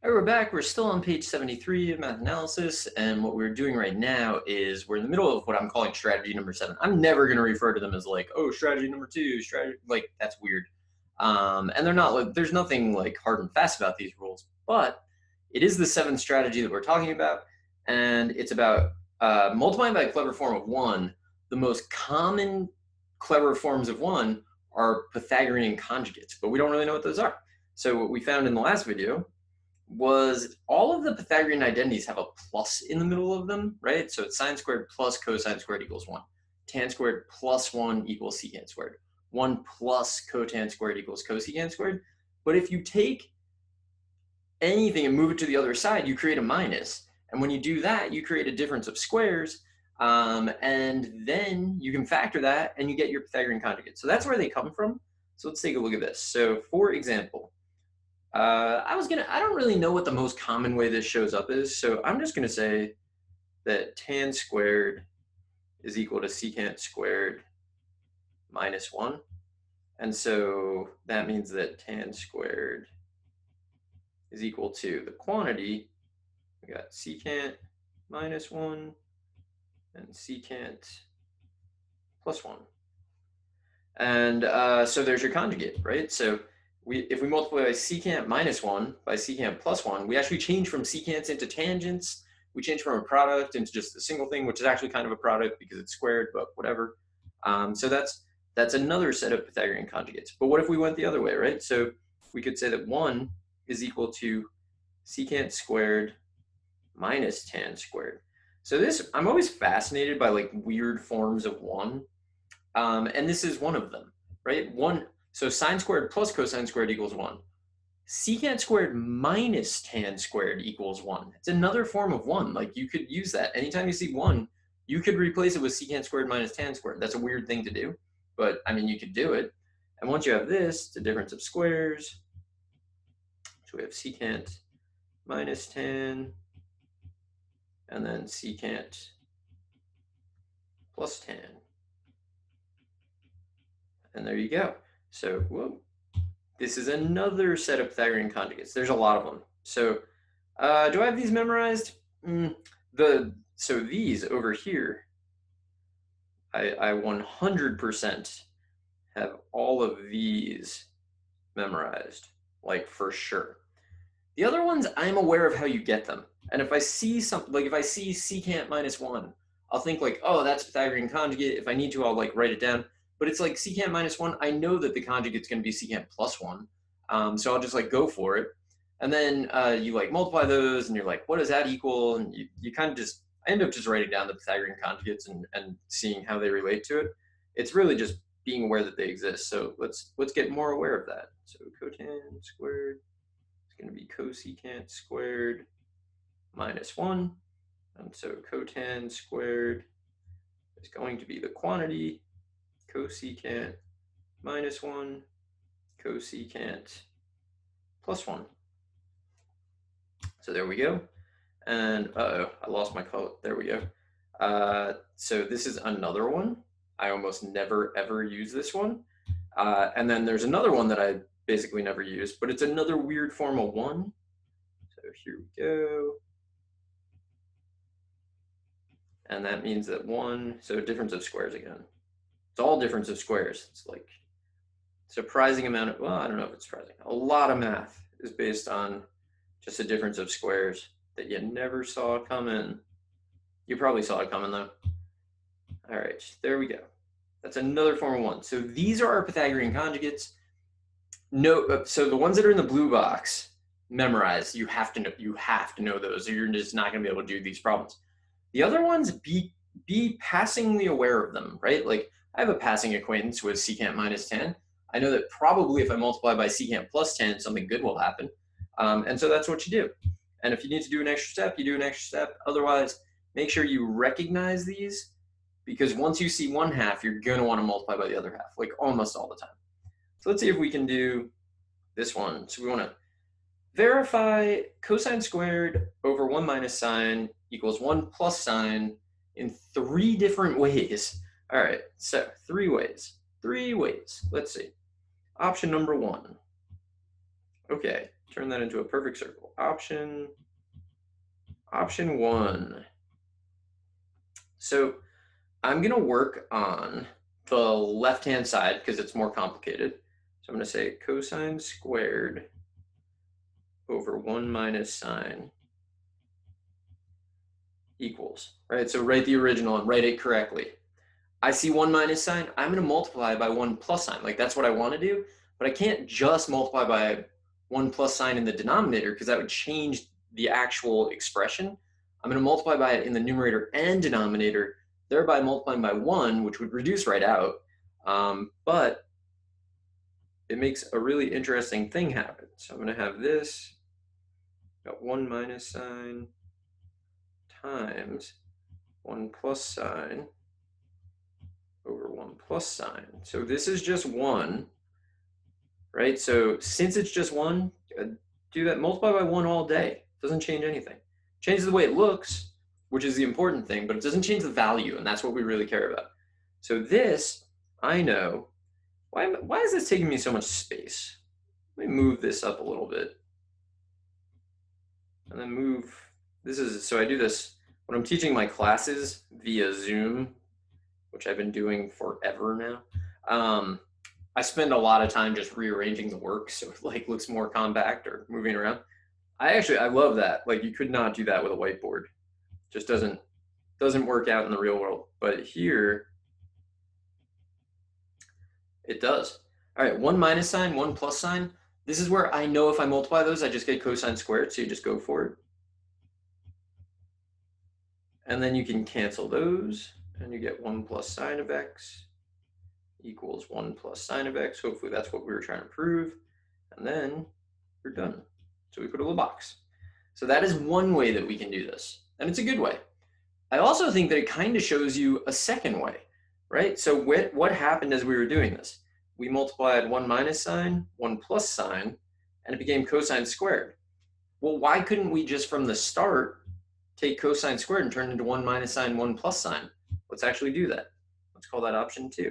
All right, we're back. We're still on page 73 of math analysis, and what we're doing right now is we're in the middle of what I'm calling strategy number 7. I'm never going to refer to them as like, oh, strategy number 2, strategy, like that's weird. And they're not like, there's nothing like hard and fast about these rules, but it is the 7th strategy that we're talking about, and it's about multiplying by a clever form of 1. The most common clever forms of 1 are Pythagorean conjugates, but we don't really know what those are. So what we found in the last video was all of the Pythagorean identities have a plus in the middle of them, right? So it's sine squared plus cosine squared equals 1. Tan squared plus 1 equals secant squared. 1 plus cotan squared equals cosecant squared. But if you take anything and move it to the other side, you create a minus. And when you do that, you create a difference of squares. And then you can factor that and you get your Pythagorean conjugate. So that's where they come from. So let's take a look at this. So for example, I don't really know what the most common way this shows up is, so I'm just gonna say that tan squared is equal to secant squared minus 1. And so that means that tan squared is equal to the quantity. We got secant minus 1 and secant plus 1. And so there's your conjugate, right? So if we multiply by secant minus 1 by secant plus 1, we actually change from secants into tangents. We change from a product into just a single thing, which is actually kind of a product because it's squared, but whatever. So that's another set of Pythagorean conjugates. But what if we went the other way, right? So we could say that 1 is equal to secant squared minus tan squared. So this, I'm always fascinated by like weird forms of 1. And this is one of them, right? So sine squared plus cosine squared equals 1. Secant squared minus tan squared equals 1. It's another form of 1. Like you could use that. Anytime you see 1, you could replace it with secant squared minus tan squared. That's a weird thing to do, but I mean, you could do it. And once you have this, the difference of squares. So we have secant minus tan, and then secant plus tan. And there you go. So, whoa, this is another set of Pythagorean conjugates. There's a lot of them. So, do I have these memorized? So these over here, I 100% have all of these memorized, like for sure. The other ones, I'm aware of how you get them. And if I see something, like if I see secant minus 1, I'll think like, oh, that's Pythagorean conjugate. If I need to, I'll like write it down. But it's like secant minus 1, I know that the conjugate's going to be secant plus 1. So I'll just like go for it. And then you like multiply those and you're like, what does that equal? And you kind of just, I end up just writing down the Pythagorean conjugates and seeing how they relate to it. It's really just being aware that they exist. So let's get more aware of that. So cotan squared is going to be cosecant squared minus 1. And so cotan squared is going to be the quantity cosecant minus 1, cosecant plus 1. So there we go. And I lost my color. There we go. So this is another one. I almost never ever use this one. And then there's another one that I basically never use, but it's another weird form of 1. So here we go. And that means that 1, so difference of squares again. It's all difference of squares. It's like surprising amount of, well, I don't know if it's surprising. A lot of math is based on just a difference of squares that you never saw coming. You probably saw it coming though. All right, there we go. That's another form of 1. So these are our Pythagorean conjugates. No, so the ones that are in the blue box, memorized. You have to know those, or you're just not going to be able to do these problems. The other ones, be passingly aware of them, right? Like I have a passing acquaintance with secant minus tan. I know that probably if I multiply by secant plus tan, something good will happen. And so that's what you do. And if you need to do an extra step, you do an extra step. Otherwise, make sure you recognize these, because once you see one half, you're going to want to multiply by the other half, like almost all the time. So let's see if we can do this one. So we want to verify cosine squared over 1 minus sine equals 1 plus sine in 3 different ways. All right, so 3 ways. 3 ways. Let's see. Option number 1. Okay, turn that into a perfect circle. Option 1. So I'm going to work on the left-hand side because it's more complicated. So I'm going to say cosine squared over 1 minus sine equals, right? So write the original and write it correctly. I see 1 minus sign, I'm going to multiply by 1 plus sign. Like that's what I want to do, but I can't just multiply by 1 plus sign in the denominator because that would change the actual expression. I'm going to multiply by it in the numerator and denominator, thereby multiplying by 1, which would reduce right out. But it makes a really interesting thing happen. So I'm going to have this, got 1 minus sign times 1 plus sign over 1 plus sign. So this is just 1, right? So since it's just 1, do that, multiply by 1 all day. Doesn't change anything. Changes the way it looks, which is the important thing, but it doesn't change the value, and that's what we really care about. So this, I know, why is this taking me so much space? Let me move this up a little bit. And then move, so I do this when I'm teaching my classes via Zoom, which I've been doing forever now. I spend a lot of time just rearranging the work so it like looks more compact or moving around. I love that. Like you could not do that with a whiteboard. Just doesn't work out in the real world. But here it does. All right, 1 minus sign, 1 plus sign. This is where I know if I multiply those, I just get cosine squared, so you just go for it. And then you can cancel those, and you get 1 plus sine of x equals 1 plus sine of x. Hopefully that's what we were trying to prove. And then we're done. So we put a little box. So that is one way that we can do this. And it's a good way. I also think that it kind of shows you a second way, right? So what happened as we were doing this? We multiplied 1 minus sine, 1 plus sine, and it became cosine squared. Well, why couldn't we just from the start take cosine squared and turn it into 1 minus sine, 1 plus sine? Let's actually do that. Let's call that option 2.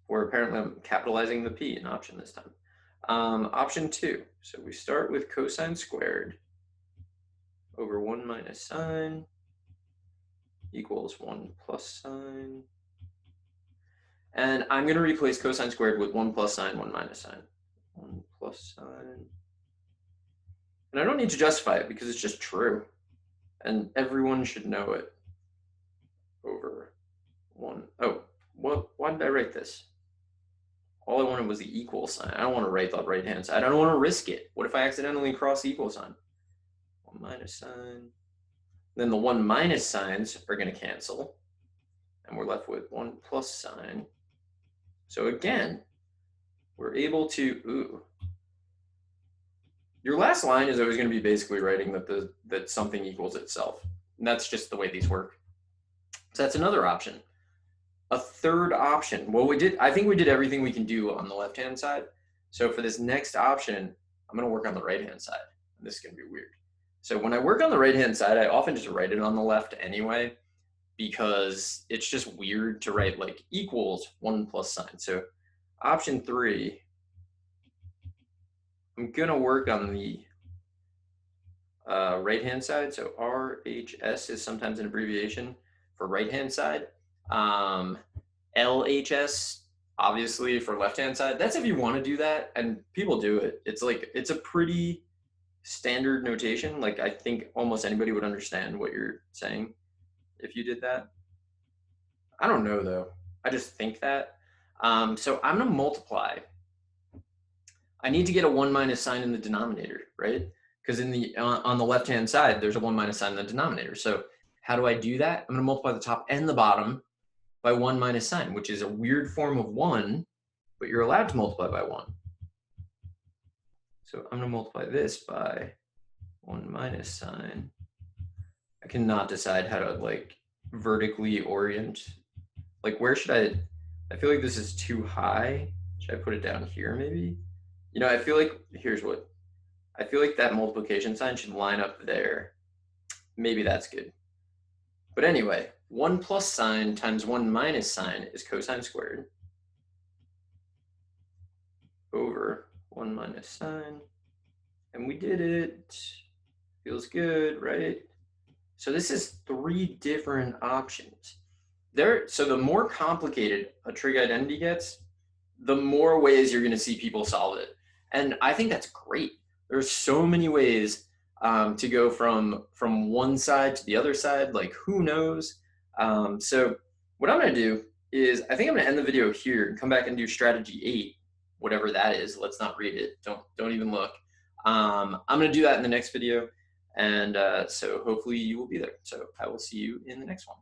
Or apparently I'm capitalizing the P in option this time. Option 2. So we start with cosine squared over 1 minus sine equals 1 plus sine. And I'm going to replace cosine squared with 1 plus sine, 1 minus sine. 1 plus sine. And I don't need to justify it because it's just true. And everyone should know it. Over 1. Oh, why did I write this? All I wanted was the equal sign. I don't want to write the right-hand side. I don't want to risk it. What if I accidentally cross the equal sign? 1 minus sign. Then the 1 minus signs are going to cancel. And we're left with 1 plus sign. So again, we're able to, your last line is always going to be basically writing that something equals itself. And that's just the way these work. So that's another option. A third option. Well, I think we did everything we can do on the left-hand side. So for this next option, I'm going to work on the right-hand side. And this is going to be weird. So when I work on the right-hand side, I often just write it on the left anyway, because it's just weird to write like equals 1 plus sign. So option 3, I'm going to work on the right-hand side. So RHS is sometimes an abbreviation for right-hand side. LHS, obviously, for left-hand side. That's if you want to do that, and people do it. It's a pretty standard notation. Like I think almost anybody would understand what you're saying if you did that. I don't know though. I just think that. So I'm gonna multiply. I need to get a 1 minus sign in the denominator, right? Because in the on the left-hand side, there's a 1 minus sign in the denominator. So how do I do that? I'm gonna multiply the top and the bottom by 1 minus sign, which is a weird form of 1, but you're allowed to multiply by 1. So I'm going to multiply this by 1 minus sign. I cannot decide how to like vertically orient. Like where should I feel like this is too high. Should I put it down here maybe? You know, I feel like, I feel like that multiplication sign should line up there. Maybe that's good. But anyway, 1 plus sign times 1 minus sign is cosine squared over 1 minus sine. And we did it. Feels good, right? So this is 3 different options. So the more complicated a trig identity gets, the more ways you're going to see people solve it. And I think that's great. There's so many ways to go from one side to the other side, like who knows? So what I'm going to do is I think I'm going to end the video here and come back and do strategy 8, whatever that is. Let's not read it. Don't even look. I'm going to do that in the next video. And so hopefully you will be there. So I will see you in the next one.